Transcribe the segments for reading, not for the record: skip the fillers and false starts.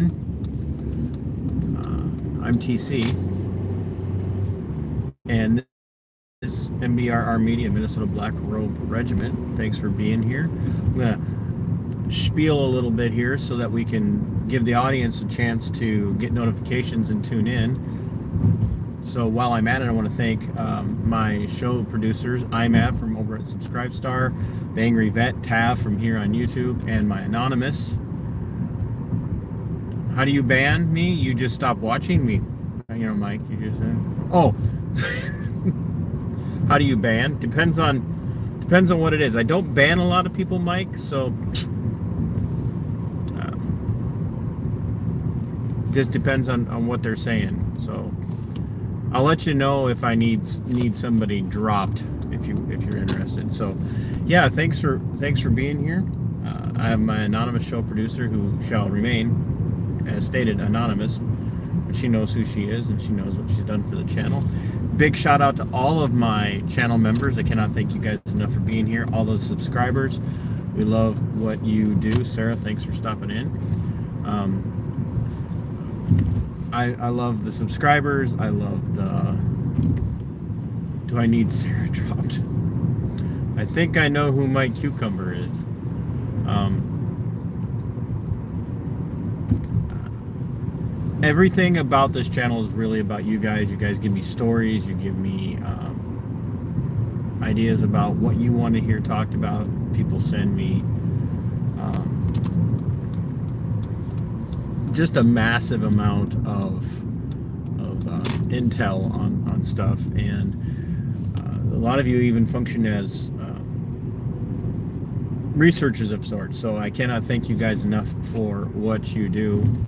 I'm TC, and this is MBRR Media, Minnesota Black Robe Regiment. Thanks for being here. I'm going to spiel a little bit here so that we can give the audience a chance to get notifications and tune in. So while I'm at it, I want to thank my show producers, IMAP from over at Subscribestar, the Angry Vet, Tav from here on YouTube, and my Anonymous. How do you ban me? You just stop watching me. You know, Mike, you just said. Oh. How do you ban? Depends on what it is. I don't ban a lot of people, Mike, so just depends on what they're saying. So I'll let you know if I need somebody dropped if you're interested. So yeah, thanks for being here. I have my anonymous show producer who shall remain, as stated, anonymous, but she knows who she is and she knows what she's done for the channel. Big shout out to all of my channel members. I cannot thank you guys enough for being here. All those subscribers, we love what you do. Sarah, thanks for stopping in. I love the subscribers. I love the... Do I need Sarah dropped? I think I know who Mike Cucumber is. Everything about this channel is really about you guys. You guys give me stories. You give me ideas about what you want to hear talked about. People send me just a massive amount of intel on stuff, and a lot of you even function as researchers of sorts. So I cannot thank you guys enough for what you do.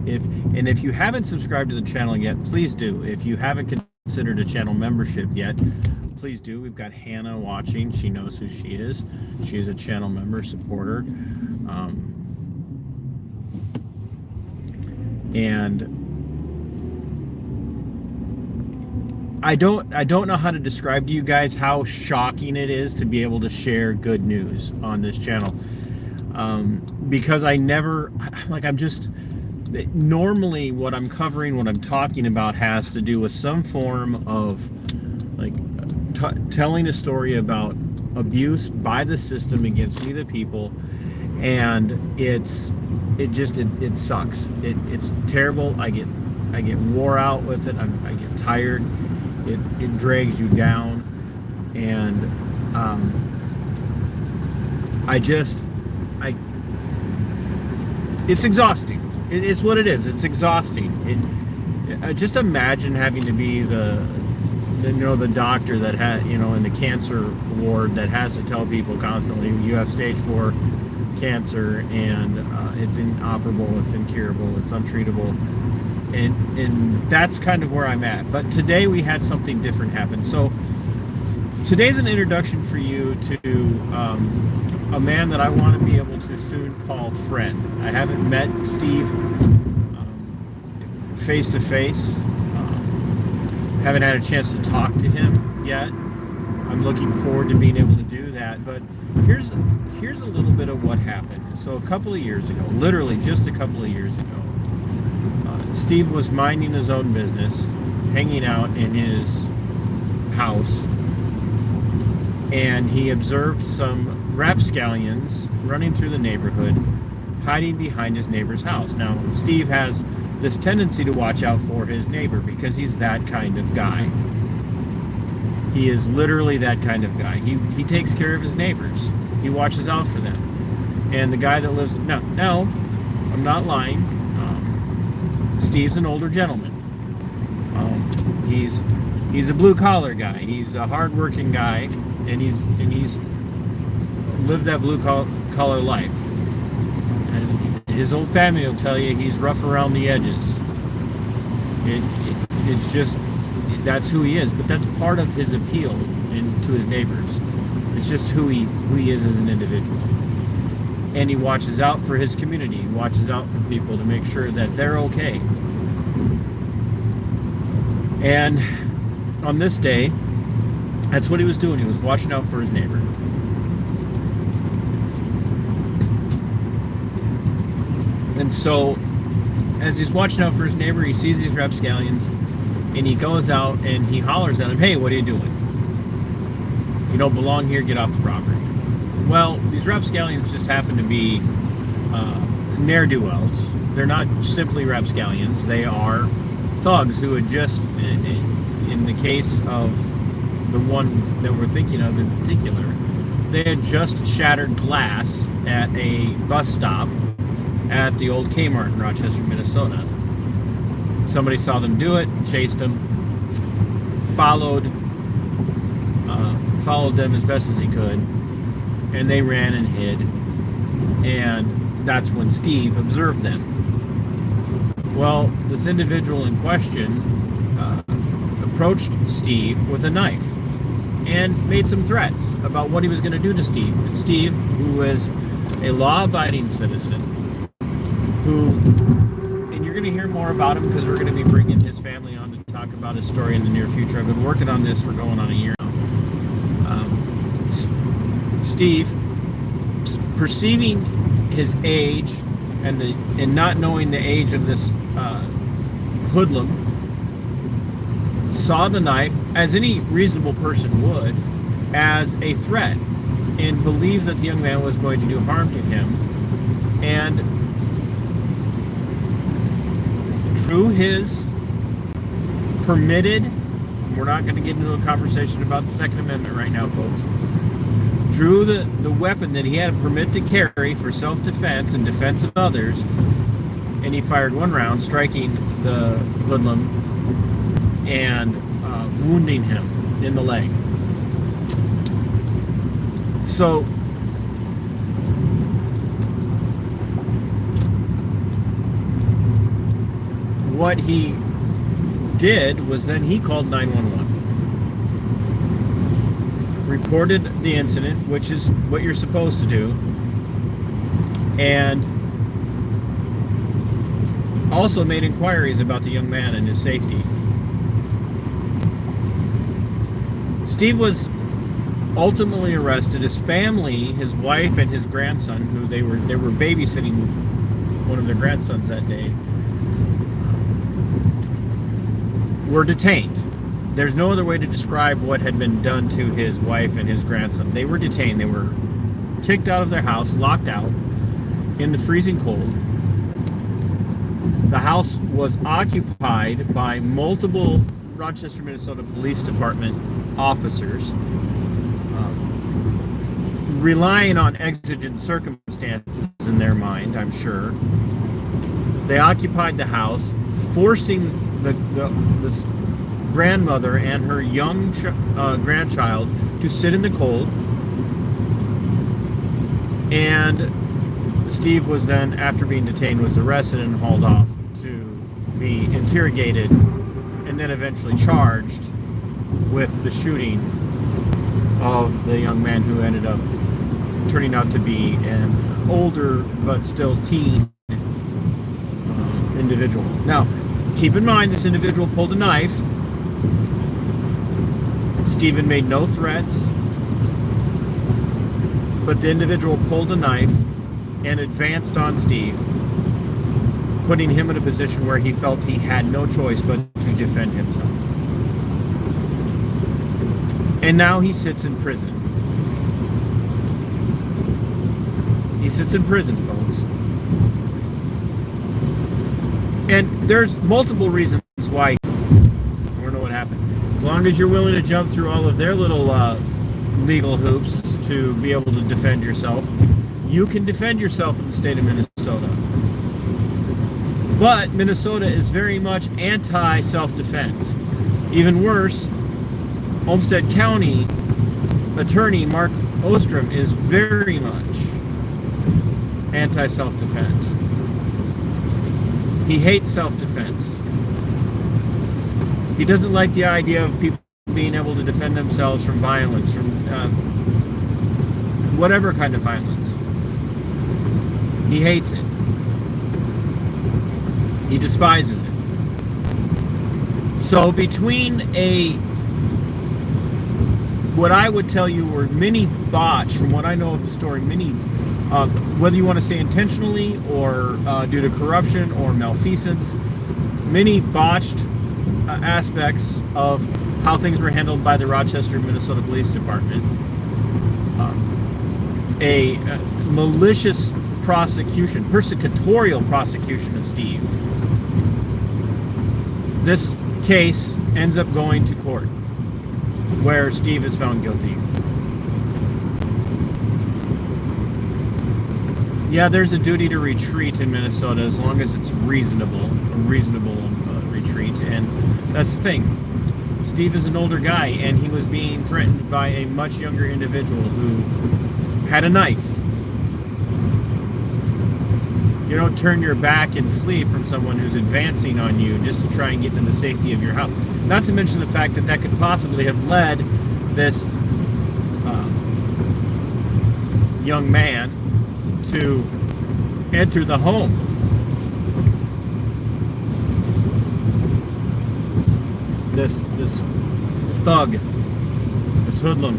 If you haven't subscribed to the channel yet, please do. If you haven't considered a channel membership yet, please do. We've got Hannah watching. She knows who she is. She is a channel member, supporter. And I don't know how to describe to you guys how shocking it is to be able to share good news on this channel. Because normally what I'm covering, what I'm talking about has to do with some form of telling a story about abuse by the system against we the people, and it sucks. It's terrible. I get wore out with it. I get tired. It drags you down, and it's exhausting. It's what it is. It's exhausting. Just imagine having to be the doctor that in the cancer ward that has to tell people constantly you have stage 4 cancer and it's inoperable, it's incurable, it's untreatable, and that's kind of where I'm at. But today we had something different happen. So today's an introduction for you to a man that I want to be able to soon call friend. I haven't met Steve face to face. Haven't had a chance to talk to him yet. I'm looking forward to being able to do that. But here's a little bit of what happened. So a couple of years ago, literally just a couple of years ago, Steve was minding his own business, hanging out in his house, and he observed some rapscallions running through the neighborhood, hiding behind his neighbor's house. Now, Steve has this tendency to watch out for his neighbor because he's that kind of guy. He is literally that kind of guy. He takes care of his neighbors. He watches out for them. And the guy that lives... Now, I'm not lying. Steve's an older gentleman. He's a blue-collar guy. He's a hard-working guy, and he's lived that blue-collar life. And his old family will tell you he's rough around the edges. It's just, that's who he is. But that's part of his appeal to his neighbors. It's just who he is as an individual. And he watches out for his community. He watches out for people to make sure that they're okay. And on this day, that's what he was doing. He was watching out for his neighbor. And so, as he's watching out for his neighbor, he sees these rapscallions, and he goes out and he hollers at him, "Hey, what are you doing? You don't belong here, get off the property." Well, these rapscallions just happen to be ne'er-do-wells. They're not simply rapscallions, they are thugs who had just, in the case of the one that we're thinking of in particular, they had just shattered glass at a bus stop at the old Kmart in Rochester, Minnesota. Somebody saw them do it, chased them, followed them as best as he could, and they ran and hid. And that's when Steve observed them. Well, this individual in question approached Steve with a knife and made some threats about what he was going to do to Steve. And Steve, who was a law-abiding citizen, who, and you're going to hear more about him because we're going to be bringing his family on to talk about his story in the near future. I've been working on this for going on a year now. Steve, perceiving his age and not knowing the age of this hoodlum, saw the knife, as any reasonable person would, as a threat, and believed that the young man was going to do harm to him, and drew his permitted, we're not going to get into a conversation about the Second Amendment right now, folks, drew the weapon that he had a permit to carry for self-defense and defense of others, and he fired one round, striking the hoodlum and wounding him in the leg. So what he did was then he called 911. Reported the incident, which is what you're supposed to do, and also made inquiries about the young man and his safety. Steve was ultimately arrested. His family, his wife and his grandson, who they were babysitting one of their grandsons that day, were detained. There's no other way to describe what had been done to his wife and his grandson. They were detained. They were kicked out of their house, locked out in the freezing cold. The house was occupied by multiple Rochester, Minnesota Police Department officers, relying on exigent circumstances in their mind, I'm sure. They occupied the house, forcing this grandmother and her young grandchild to sit in the cold. And Steve was then, after being detained, was arrested and hauled off to be interrogated and then eventually charged with the shooting of the young man who ended up turning out to be an older but still teen individual. Now, keep in mind, this individual pulled a knife. Stephen made no threats, but the individual pulled a knife and advanced on Steve, putting him in a position where he felt he had no choice but to defend himself. And now he sits in prison. He sits in prison, folks. And there's multiple reasons why. I don't know what happened. As long as you're willing to jump through all of their little legal hoops to be able to defend yourself, you can defend yourself in the state of Minnesota. But Minnesota is very much anti-self-defense. Even worse, Olmsted County Attorney Mark Ostrom is very much anti-self-defense. He hates self-defense. He doesn't like the idea of people being able to defend themselves from violence, from whatever kind of violence. He hates it. He despises it. So between what I would tell you were many botched, from what I know of the story, many Whether you want to say intentionally or due to corruption or malfeasance, many botched aspects of how things were handled by the Rochester, Minnesota Police Department. A malicious prosecution, persecutorial prosecution of Steve. This case ends up going to court, where Steve is found guilty. Yeah, there's a duty to retreat in Minnesota as long as it's reasonable, a reasonable retreat, and that's the thing. Steve is an older guy, and he was being threatened by a much younger individual who had a knife. You don't turn your back and flee from someone who's advancing on you just to try and get into the safety of your house. Not to mention the fact that that could possibly have led this young man to enter the home. This thug, this hoodlum.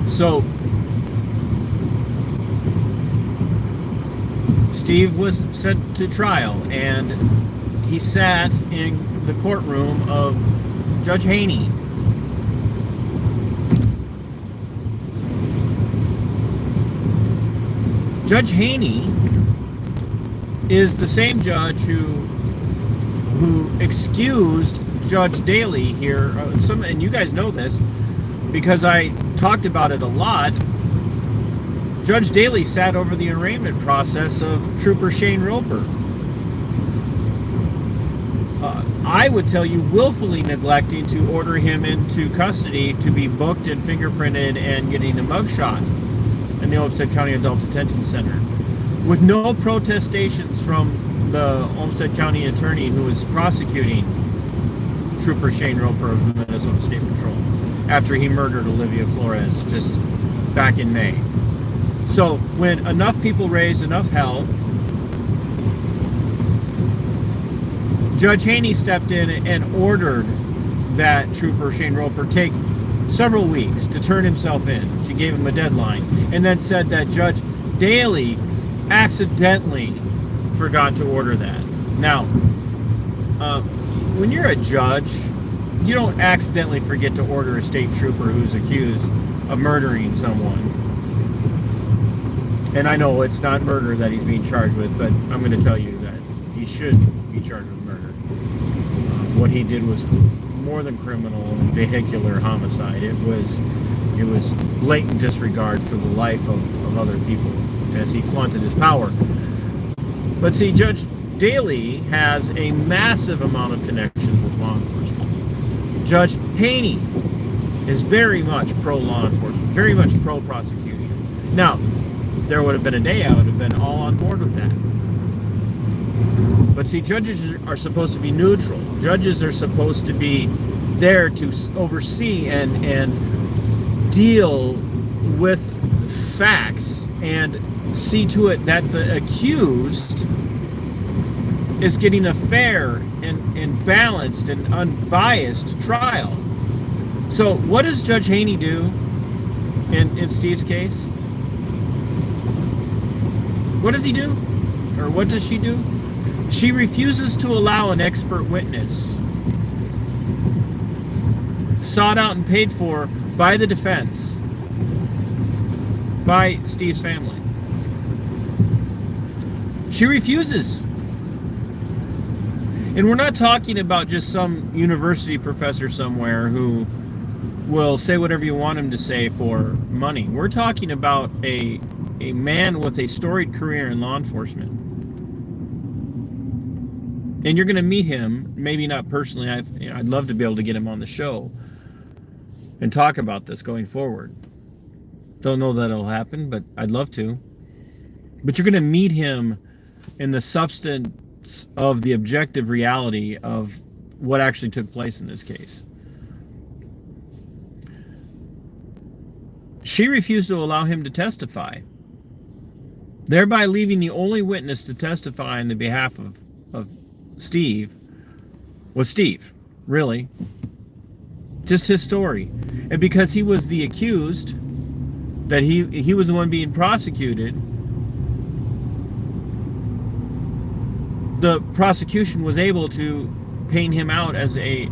So Steve was sent to trial, and he sat in the courtroom of Judge Haney. Judge Haney is the same judge who excused Judge Daly here. And you guys know this because I talked about it a lot. Judge Daly sat over the arraignment process of Trooper Shane Roper. I would tell you, willfully neglecting to order him into custody to be booked and fingerprinted and getting a mugshot in the Olmsted County Adult Detention Center, with no protestations from the Olmsted County attorney who was prosecuting Trooper Shane Roper of the Minnesota State Patrol after he murdered Olivia Flores just back in May. So when enough people raised enough hell, Judge Haney stepped in and ordered that Trooper Shane Roper take several weeks to turn himself in. She gave him a deadline, and then said that Judge Daly accidentally forgot to order that. Now, when you're a judge, you don't accidentally forget to order a state trooper who's accused of murdering someone. And I know it's not murder that he's being charged with, but I'm going to tell you that he should be charged with murder. What he did was more than criminal and vehicular homicide. It was blatant disregard for the life of other people as he flaunted his power. But see, Judge Daly has a massive amount of connections with law enforcement. Judge Haney is very much pro-law enforcement, very much pro-prosecution. Now, there would have been a day I would have been all on board with that. But see, judges are supposed to be neutral. Judges are supposed to be there to oversee and deal with facts and see to it that the accused is getting a fair and balanced and unbiased trial. So what does Judge Haney do in Steve's case? What does he do? Or what does she do? She refuses to allow an expert witness sought out and paid for by the defense, by Steve's family. She refuses. And we're not talking about just some university professor somewhere who will say whatever you want him to say for money. We're talking about a man with a storied career in law enforcement. And you're going to meet him, maybe not personally. I'd love to be able to get him on the show and talk about this going forward. Don't know that it'll happen, but I'd love to. But you're going to meet him in the substance of the objective reality of what actually took place in this case. She refused to allow him to testify, thereby leaving the only witness to testify on the behalf of Steve was Steve, really. Just his story. And because he was the accused, that he was the one being prosecuted, the prosecution was able to paint him out as a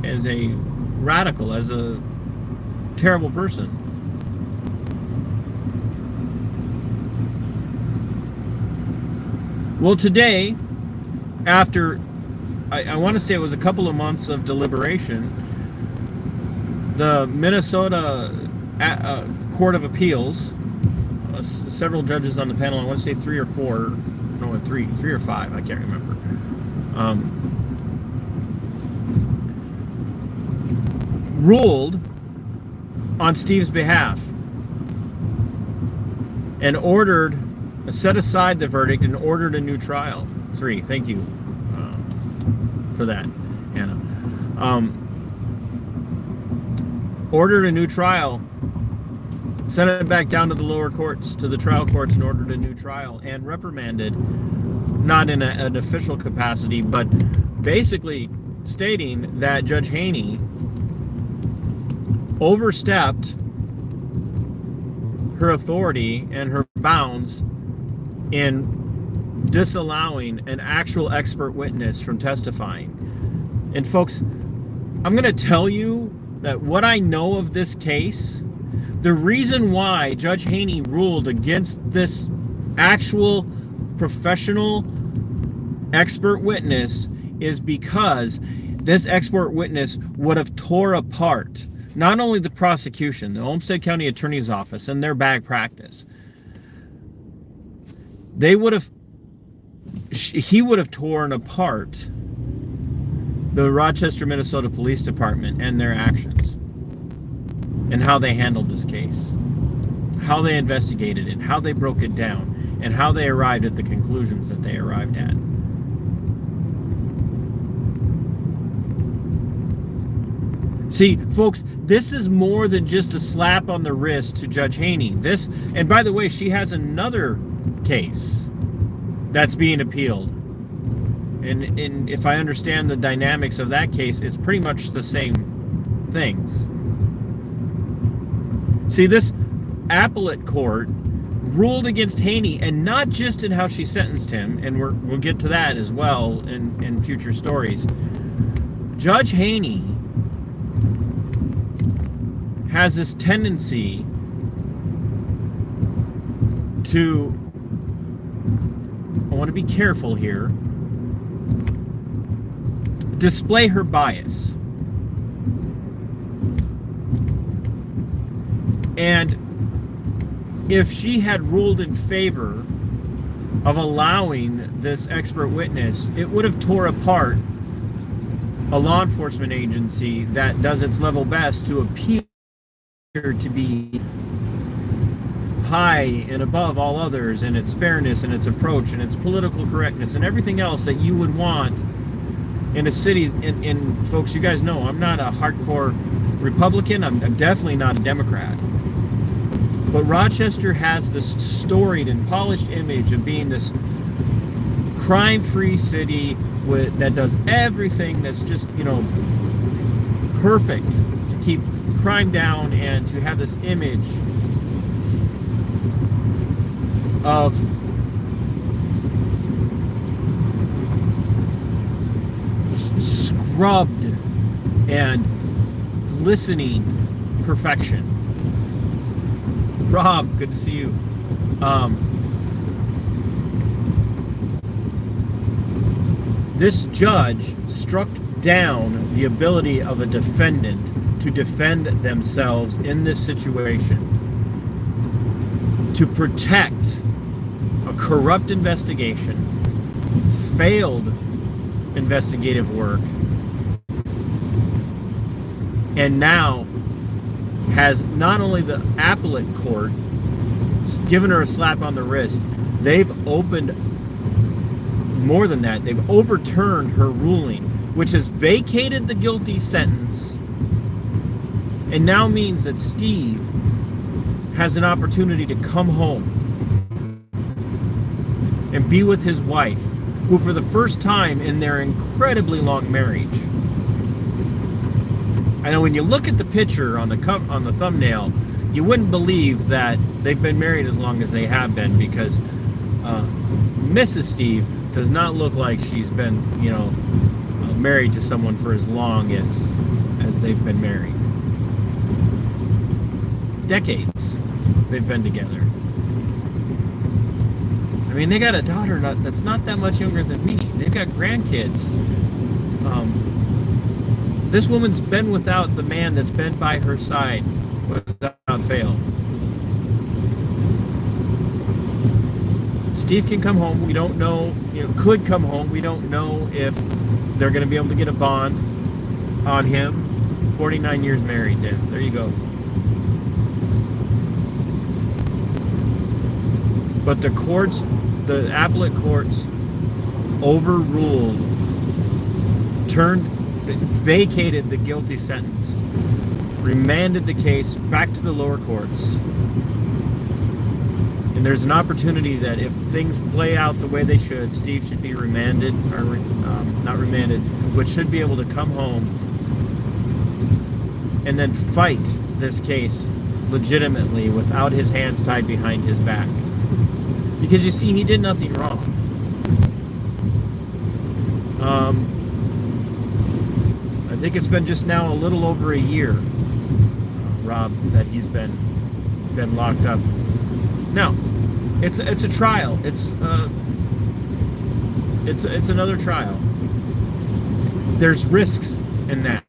radical, as a terrible person. Well, today, after I want to say it was a couple of months of deliberation, the Minnesota Court of Appeals, several judges on the panel, I want to say three or five, I can't remember, ruled on Steve's behalf and set aside the verdict and ordered a new trial. Thank you for that, Hannah. Ordered a new trial, sent it back down to the lower courts, to the trial courts, and ordered a new trial, and reprimanded, not in an official capacity, but basically stating that Judge Haney overstepped her authority and her bounds in disallowing an actual expert witness from testifying. And folks, I'm going to tell you that what I know of this case, the reason why Judge Haney ruled against this actual professional expert witness is because this expert witness would have tore apart not only the prosecution, the Olmsted County Attorney's Office, and their bad practice. He would have torn apart the Rochester, Minnesota Police Department and their actions, and how they handled this case, how they investigated it, how they broke it down, and how they arrived at the conclusions that they arrived at. See, folks, this is more than just a slap on the wrist to Judge Haney. And by the way, she has another case that's being appealed. And if I understand the dynamics of that case, it's pretty much the same things. See, this appellate court ruled against Haney, and not just in how she sentenced him, and we'll get to that as well in future stories. Judge Haney has this tendency to, I want to be careful here, display her bias. And if she had ruled in favor of allowing this expert witness, it would have tore apart a law enforcement agency that does its level best to appear to be high and above all others in its fairness and its approach and its political correctness and everything else that you would want in a city. And folks, you guys know I'm not a hardcore Republican. I'm definitely not a Democrat. But Rochester has this storied and polished image of being this crime-free city that does everything that's just, perfect to keep crime down and to have this image of scrubbed and glistening perfection. Rob, good to see you. This judge struck down the ability of a defendant to defend themselves in this situation, to protect a corrupt investigation, failed investigative work, and now has not only the appellate court given her a slap on the wrist, they've opened more than that. They've overturned her ruling, which has vacated the guilty sentence, and now means that Steve has an opportunity to come home and be with his wife, who for the first time in their incredibly long marriage I know when you look at the picture on the thumbnail, you wouldn't believe that they've been married as long as they have been, because Mrs. Steve does not look like she's been, married to someone for as long as they've been married. Decades they've been together. I mean, they got a daughter that's not that much younger than me. They've got grandkids. This woman's been without the man that's been by her side without fail. Steve can come home. We don't know, could come home. We don't know if they're going to be able to get a bond on him. 49 years married. There you go. But the courts, the appellate courts, overruled, vacated the guilty sentence, remanded the case back to the lower courts. And there's an opportunity that if things play out the way they should, Steve should be remanded, or not remanded, but should be able to come home and then fight this case legitimately without his hands tied behind his back. Because you see, he did nothing wrong. I think it's been just now a little over a year, Rob, that he's been locked up. Now, it's a trial. It's another trial. There's risks in that.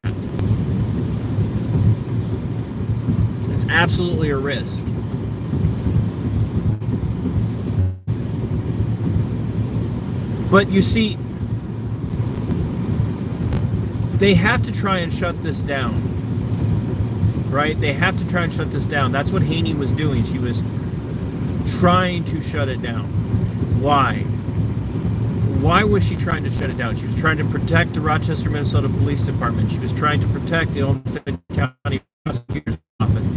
It's absolutely a risk. But you see, they have to try and shut this down, right? They have to try and shut this down. That's what Haney was doing. She was trying to shut it down. Why? Why was she trying to shut it down? She was trying to protect the Rochester, Minnesota Police Department. She was trying to protect the Olmsted County Prosecutor's Office,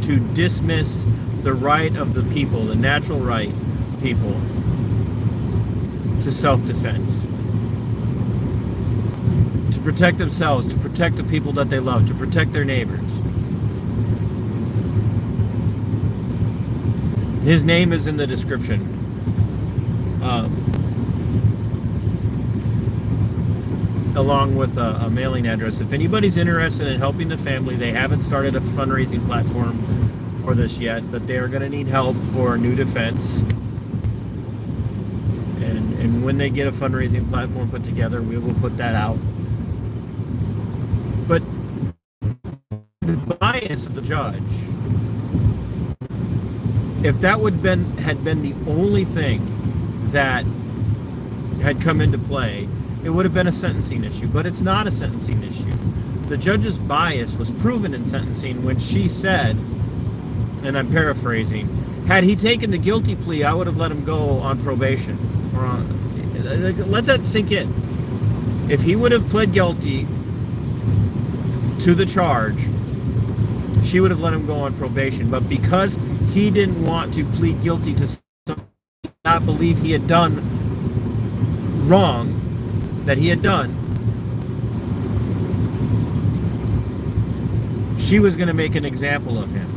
to dismiss the right of the people, the natural right of people, to self-defense, to protect themselves, to protect the people that they love, to protect their neighbors. His name is in the description. Along with a mailing address. If anybody's interested in helping the family, they haven't started a fundraising platform for this yet, but they are going to need help for a new defense. And when they get a fundraising platform put together, we will put that out. But the bias of the judge, if that had been the only thing that had come into play, it would have been a sentencing issue. But it's not a sentencing issue. The judge's bias was proven in sentencing when she said, and I'm paraphrasing, had he taken the guilty plea, I would have let him go on probation. Let that sink in. If he would have pled guilty to the charge, she would have let him go on probation. But because he didn't want to plead guilty to something he did not believe he had done wrong, that he had done, she was going to make an example of him.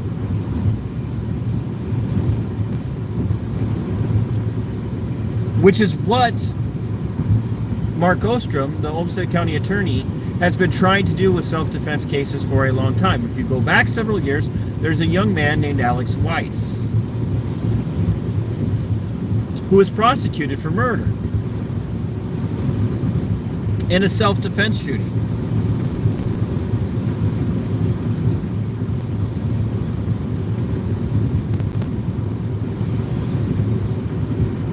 Which is what Mark Ostrom, the Olmsted County attorney, has been trying to do with self-defense cases for a long time. If you go back several years, there's a young man named Alex Weiss who was prosecuted for murder in a self-defense shooting.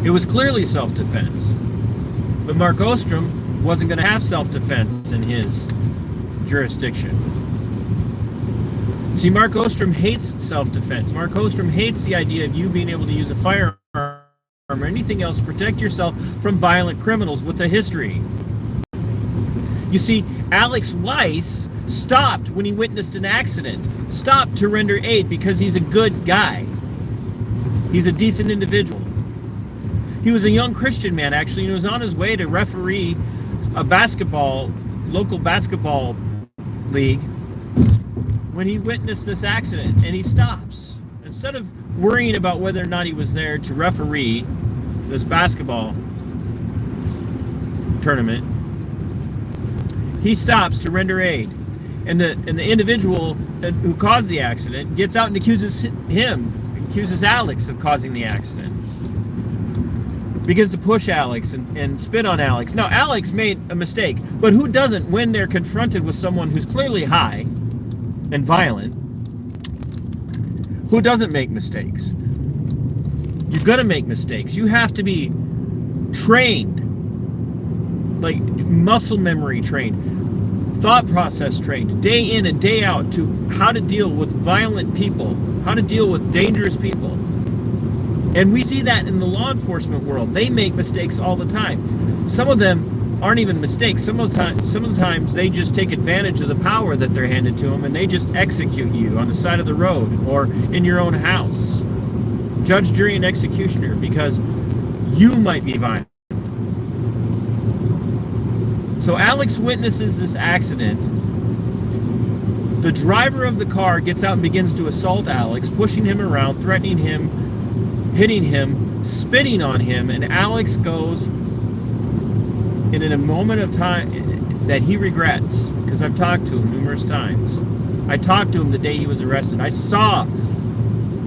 It was clearly self-defense. But Mark Ostrom wasn't going to have self-defense in his jurisdiction. See, Mark Ostrom hates self-defense. Mark Ostrom hates the idea of you being able to use a firearm or anything else to protect yourself from violent criminals with a history. You see, Alex Weiss stopped when he witnessed an accident, stopped to render aid because he's a good guy. He's a decent individual. He was a young Christian man, actually, and he was on his way to referee a local basketball league when he witnessed this accident, and he stops. Instead of worrying about whether or not he was there to referee this basketball tournament, he stops to render aid. And the individual who caused the accident gets out and accuses Alex of causing the accident. Begins to push Alex and spit on Alex. Now, Alex made a mistake, but who doesn't when they're confronted with someone who's clearly high and violent? Who doesn't make mistakes? You're gonna make mistakes. You have to be trained, like muscle memory trained, thought process trained, day in and day out, to how to deal with violent people, how to deal with dangerous people. And we see that in the law enforcement world. They make mistakes all the time. Some of them aren't even mistakes. Some of the times they just take advantage of the power that they're handed to them, and they just execute you on the side of the road or in your own house. Judge, jury, and executioner, because you might be violent. So Alex witnesses this accident. The driver of the car gets out and begins to assault Alex, pushing him around, threatening him, hitting him, spitting on him, and Alex goes, and in a moment of time that he regrets, because I've talked to him numerous times. I talked to him the day he was arrested. I saw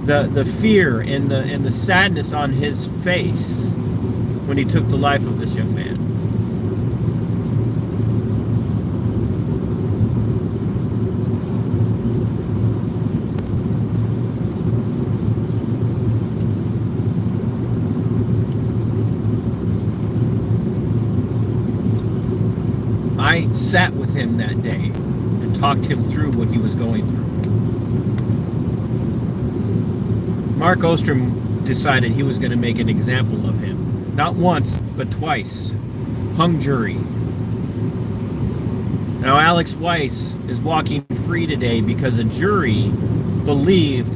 the fear and the sadness on his face when he took the life of this young man. I sat with him that day and talked him through what he was going through. Mark Ostrom decided he was going to make an example of him. Not once, but twice. Hung jury. Now Alex Weiss is walking free today because a jury believed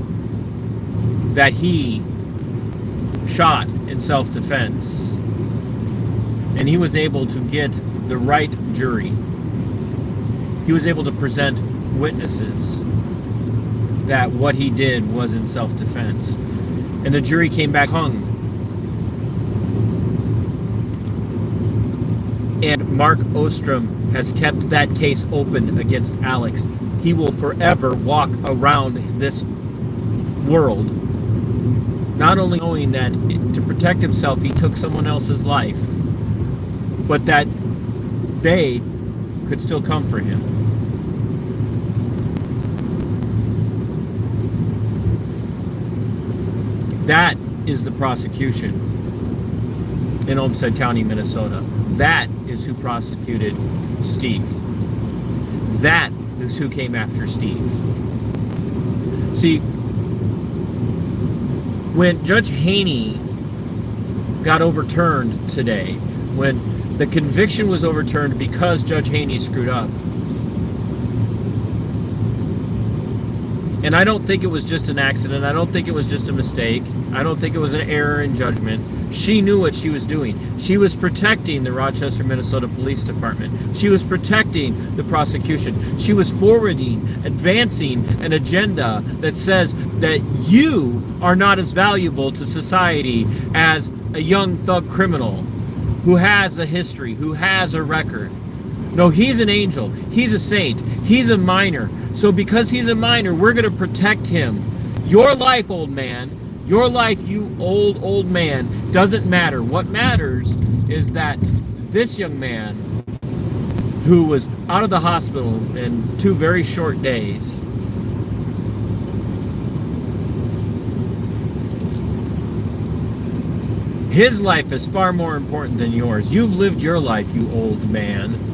that he shot in self-defense. And he was able to get the right jury. He was able to present witnesses that what he did was in self-defense. And the jury came back hung. And Mark Ostrom has kept that case open against Alex. He will forever walk around this world not only knowing that to protect himself he took someone else's life, but that they could still come for him. That is the prosecution in Olmsted County, Minnesota. That is who prosecuted Steve. That is who came after Steve. See, when Judge Haney got overturned today, when the conviction was overturned because Judge Haney screwed up, and I don't think it was just an accident. I don't think it was just a mistake. I don't think it was an error in judgment. She knew what she was doing. She was protecting the Rochester, Minnesota Police Department. She was protecting the prosecution. She was advancing an agenda that says that you are not as valuable to society as a young thug criminal who has a history, who has a record. No, he's an angel. He's a saint. He's a minor. So because he's a minor, we're going to protect him. Your life, old man, your life, you old man, doesn't matter. What matters is that this young man, who was out of the hospital in 2 very short days, his life is far more important than yours. You've lived your life, you old man.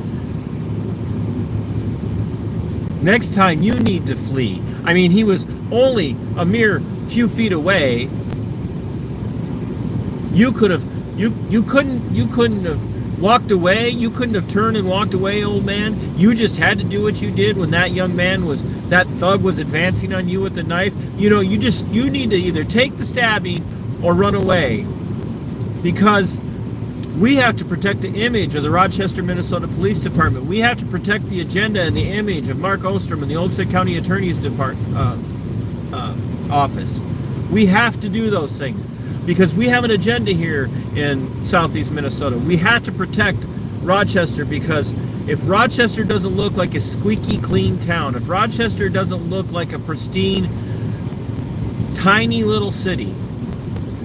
Next time you need to flee. I mean, he was only a mere few feet away. You couldn't have walked away. You couldn't have turned and walked away, old man. You just had to do what you did when that young man that thug was advancing on you with the knife. You know, you need to either take the stabbing or run away, because We have to protect the image of the Rochester, Minnesota Police Department. We have to protect the agenda and the image of Mark Ostrom and the Olmsted County Attorney's office. We have to do those things because we have an agenda here in Southeast Minnesota. We have to protect Rochester because if Rochester doesn't look like a squeaky clean town, if Rochester doesn't look like a pristine, tiny little city,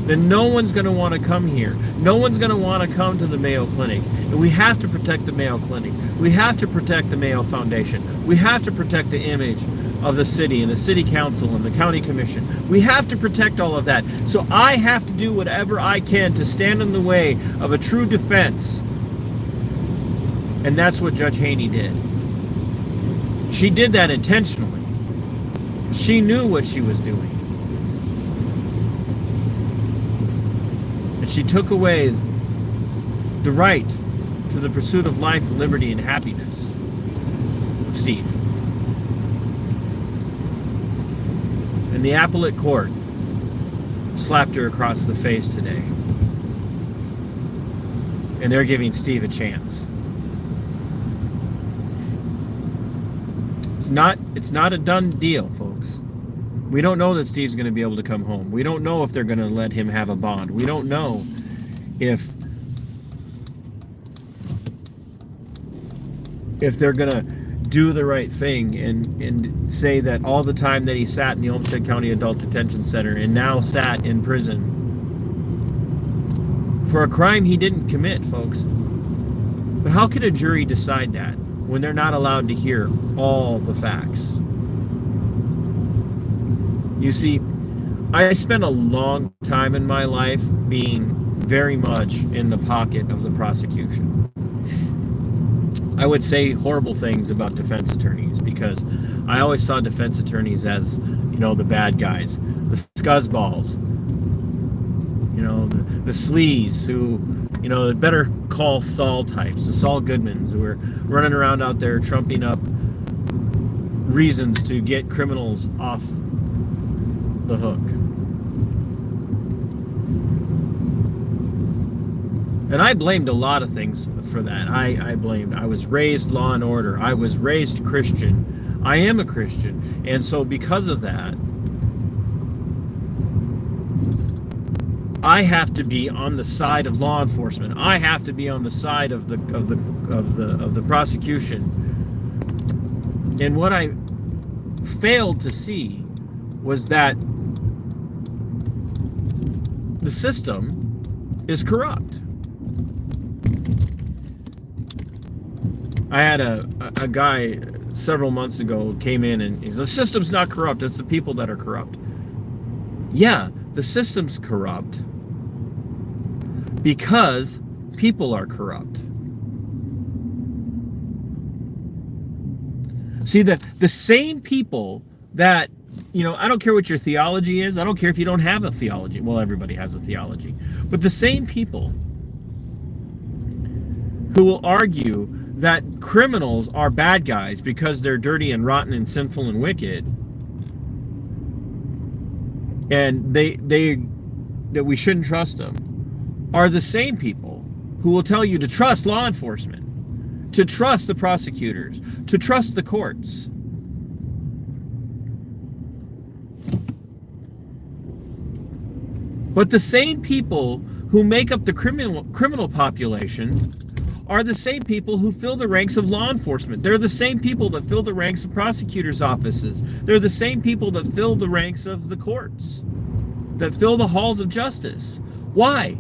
then no one's going to want to come here. No one's going to want to come to the Mayo Clinic. And we have to protect the Mayo Clinic. We have to protect the Mayo Foundation. We have to protect the image of the city and the city council and the county commission. We have to protect all of that. So I have to do whatever I can to stand in the way of a true defense. And that's what Judge Haney did. She did that intentionally. She knew what she was doing. She took away the right to the pursuit of life, liberty, and happiness of Steve. And the appellate court slapped her across the face today. And they're giving Steve a chance. It's not a done deal, folks. We don't know that Steve's going to be able to come home. We don't know if they're going to let him have a bond. We don't know if they're going to do the right thing and say that all the time that he sat in the Olmsted County Adult Detention Center and now sat in prison for a crime he didn't commit, folks. But how could a jury decide that when they're not allowed to hear all the facts? You see, I spent a long time in my life being very much in the pocket of the prosecution. I would say horrible things about defense attorneys because I always saw defense attorneys as, the bad guys, the scuzzballs, the sleaze who, the better call Saul types, the Saul Goodmans who are running around out there trumping up reasons to get criminals off the hook. And I blamed a lot of things for that. I was raised law and order. I was raised Christian. I am a Christian. And so because of that, I have to be on the side of law enforcement. I have to be on the side of the prosecution. And what I failed to see was that the system is corrupt. I had a guy several months ago came in and he said, the system's not corrupt, it's the people that are corrupt. Yeah, the system's corrupt because people are corrupt. See, the same people that, I don't care what your theology is. I don't care if you don't have a theology. Well, everybody has a theology. But the same people who will argue that criminals are bad guys because they're dirty and rotten and sinful and wicked, and that we shouldn't trust them, are the same people who will tell you to trust law enforcement, to trust the prosecutors, to trust the courts. But the same people who make up the criminal population are the same people who fill the ranks of law enforcement. They're the same people that fill the ranks of prosecutors' offices. They're the same people that fill the ranks of the courts, that fill the halls of justice. Why?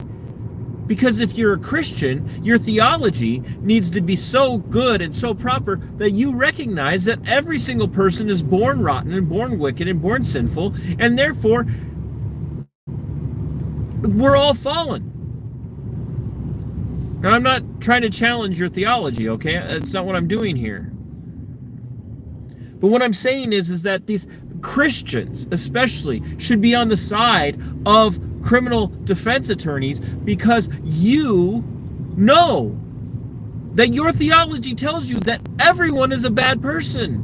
Because if you're a Christian, your theology needs to be so good and so proper that you recognize that every single person is born rotten and born wicked and born sinful, and therefore we're all fallen. Now, I'm not trying to challenge your theology, okay? That's not what I'm doing here. But what I'm saying is that these Christians, especially, should be on the side of criminal defense attorneys because you know that your theology tells you that everyone is a bad person.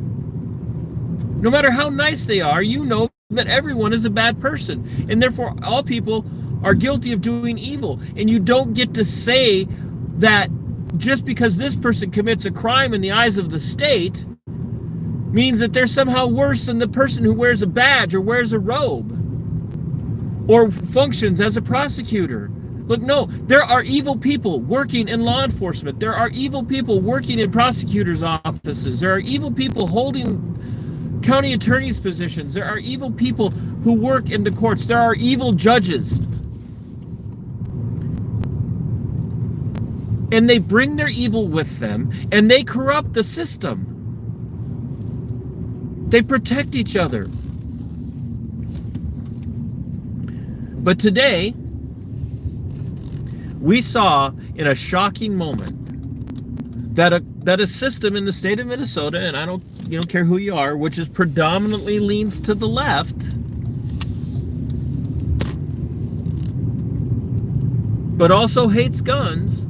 No matter how nice they are, you know that everyone is a bad person. And therefore, all people are guilty of doing evil. And you don't get to say that just because this person commits a crime in the eyes of the state means that they're somehow worse than the person who wears a badge or wears a robe or functions as a prosecutor. Look, no, there are evil people working in law enforcement. There are evil people working in prosecutors' offices. There are evil people holding county attorneys' positions. There are evil people who work in the courts. There are evil judges. And they bring their evil with them, and they corrupt the system. They protect each other. But today, we saw in a shocking moment that a system in the state of Minnesota, and I don't care who you are, which is predominantly leans to the left, but also hates guns,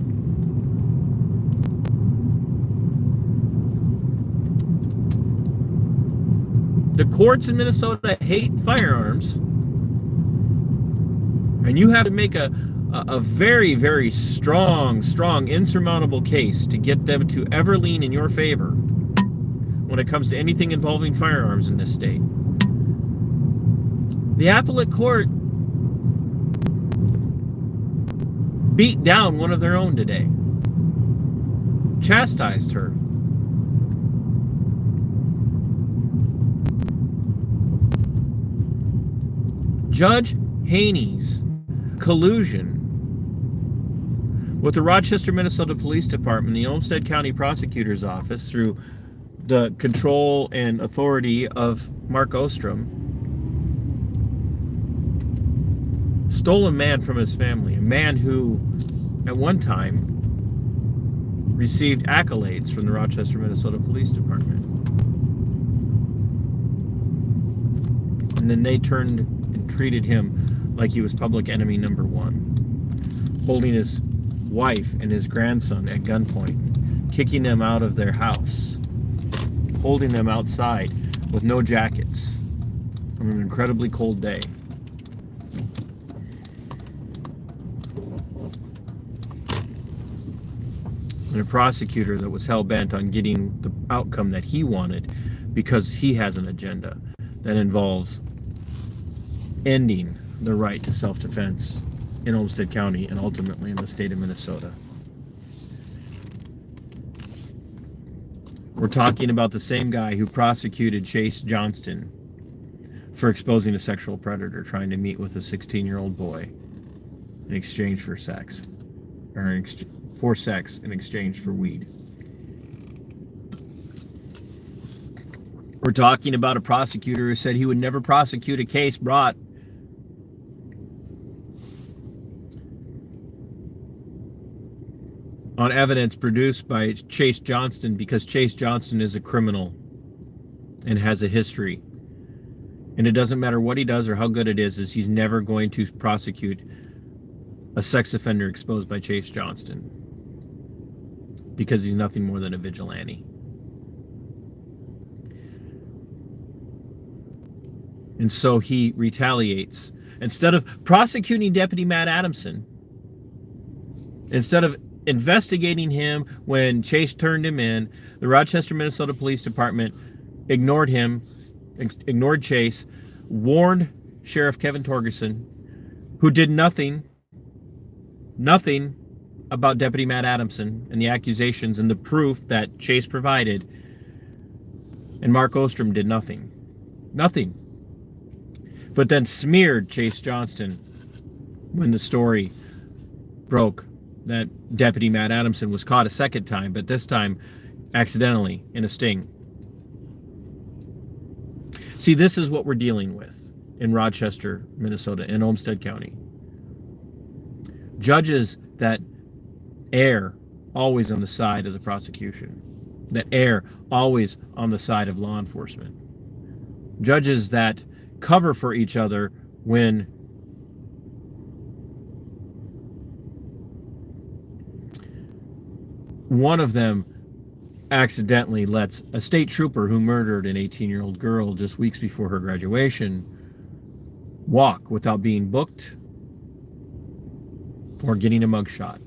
the courts in Minnesota hate firearms, and you have to make a very, very strong, insurmountable case to get them to ever lean in your favor when it comes to anything involving firearms in this state. The appellate court beat down one of their own today, chastised her. Judge Haney's collusion with the Rochester, Minnesota Police Department, the Olmsted County Prosecutor's Office, through the control and authority of Mark Ostrom, stole a man from his family, a man who at one time received accolades from the Rochester, Minnesota Police Department. And then they turned and treated him like he was public enemy number one, holding his wife and his grandson at gunpoint, kicking them out of their house, holding them outside with no jackets on an incredibly cold day. And a prosecutor that was hell-bent on getting the outcome that he wanted because he has an agenda that involves ending the right to self-defense in Olmsted County and ultimately in the state of Minnesota. We're talking about the same guy who prosecuted Chase Johnston for exposing a sexual predator trying to meet with a 16-year-old boy in exchange for sex, or for sex in exchange for weed. We're talking about a prosecutor who said he would never prosecute a case brought on evidence produced by Chase Johnston because Chase Johnston is a criminal and has a history. And it doesn't matter what he does or how good it is he's never going to prosecute a sex offender exposed by Chase Johnston because he's nothing more than a vigilante. And so he retaliates. Instead of prosecuting Deputy Matt Adamson, instead of investigating him when Chase turned him in, the Rochester, Minnesota Police Department ignored him, ignored Chase, warned Sheriff Kevin Torgerson, who did nothing about Deputy Matt Adamson and the accusations and the proof that Chase provided, and Mark Ostrom did nothing. But then smeared Chase Johnston when the story broke that Deputy Matt Adamson was caught a second time, but this time accidentally in a sting. See, this is what we're dealing with in Rochester, Minnesota, in Olmsted County. Judges that err always on the side of the prosecution, that err always on the side of law enforcement. Judges that cover for each other when one of them accidentally lets a state trooper who murdered an 18-year-old girl just weeks before her graduation walk without being booked or getting a mugshot.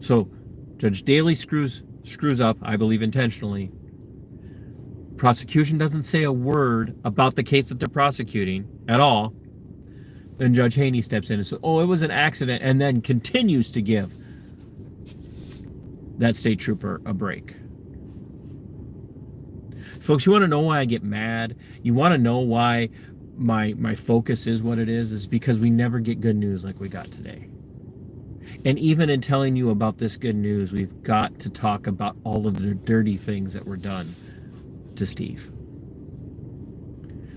So Judge Daly screws up, I believe intentionally. Prosecution doesn't say a word about the case that they're prosecuting at all. Then Judge Haney steps in and says, oh, it was an accident, and then continues to give that state trooper a break. Folks, you want to know why I get mad? You want to know why my focus is what it is because we never get good news like we got today. And even in telling you about this good news, we've got to talk about all of the dirty things that were done to Steve.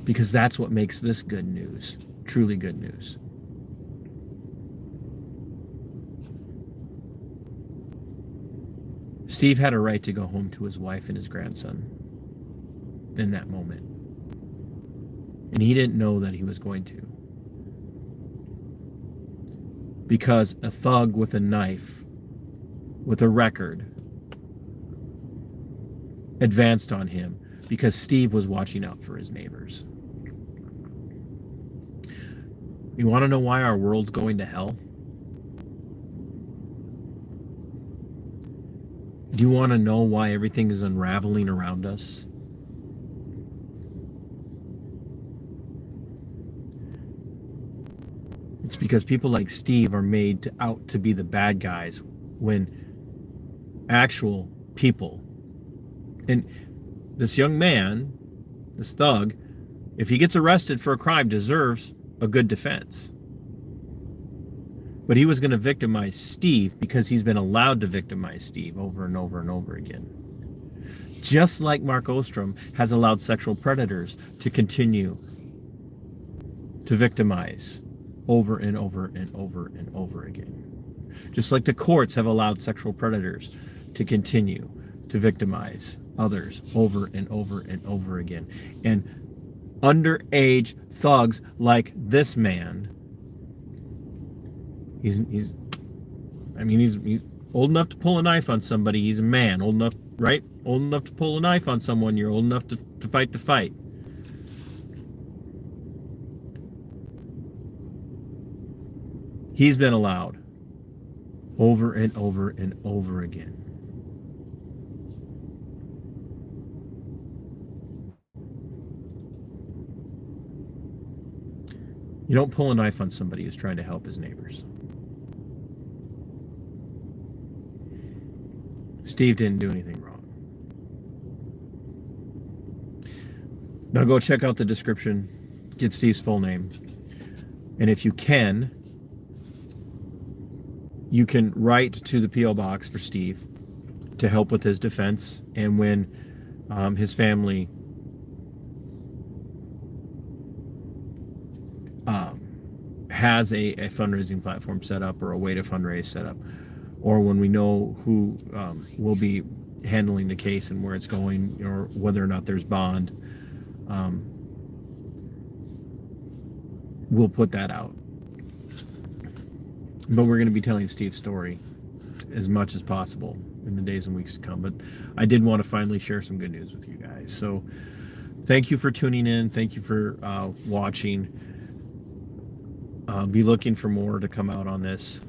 Because that's what makes this good news, truly good news. Steve had a right to go home to his wife and his grandson in that moment. And he didn't know that he was going to. Because a thug with a knife, with a record, advanced on him because Steve was watching out for his neighbors. You want to know why our world's going to hell? Do you want to know why everything is unraveling around us? It's because people like Steve are made out to be the bad guys when actual people, and this young man, this thug, if he gets arrested for a crime, deserves a good defense. But he was going to victimize Steve because he's been allowed to victimize Steve over and over and over again. Just like Mark Ostrom has allowed sexual predators to continue to victimize over and over and over and over again. Just like the courts have allowed sexual predators to continue to victimize others over and over and over again. And underage thugs like this man, he's old enough to pull a knife on somebody. He's a man, old enough, right? Old enough to pull a knife on someone. You're old enough to fight the fight. He's been allowed over and over and over again. You don't pull a knife on somebody who's trying to help his neighbors. Steve didn't do anything wrong. Now go check out the description, get Steve's full name, and if you can write to the P.O. Box for Steve to help with his defense, and when his family has a fundraising platform set up or a way to fundraise set up, or when we know who will be handling the case and where it's going, or whether or not there's bond, we'll put that out. But we're going to be telling Steve's story as much as possible in the days and weeks to come. But I did want to finally share some good news with you guys. So thank you for tuning in. Thank you for watching. Be looking for more to come out on this.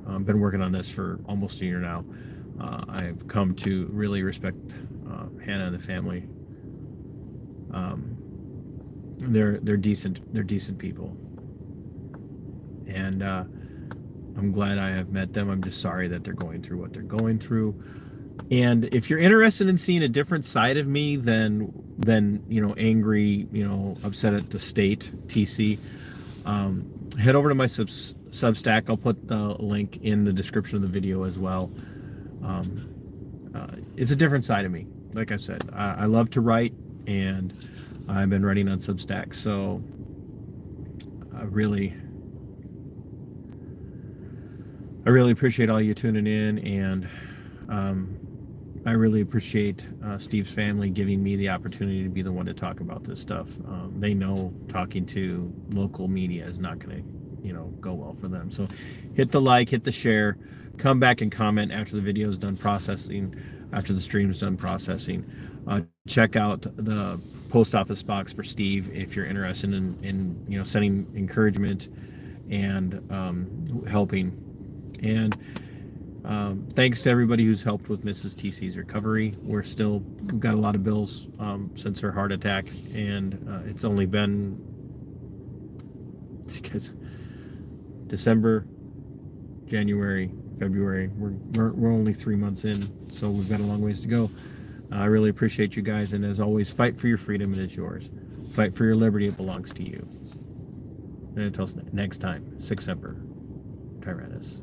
I've been working on this for almost a year now. I've come to really respect Hannah and the family. They're decent people, and I'm glad I have met them. I'm just sorry that they're going through what they're going through. And if you're interested in seeing a different side of me than angry, upset at the state, TC, head over to my Substack. I'll put the link in the description of the video as well. It's a different side of me. Like I said, I love to write, and I've been writing on Substack. So I really appreciate all you tuning in, and I really appreciate Steve's family giving me the opportunity to be the one to talk about this stuff. They know talking to local media is not going to, go well for them. So hit the like, hit the share, come back and comment after the video is done processing, after the stream is done processing. Check out the post office box for Steve if you're interested in sending encouragement and helping. And thanks to everybody who's helped with Mrs. TC's recovery. We've got a lot of bills since her heart attack, and it's only been because December, January, February. We're only 3 months in, so we've got a long ways to go. I really appreciate you guys, and as always, fight for your freedom, it is yours. Fight for your liberty, it belongs to you. And until next time, Sic Semper Tyrannis.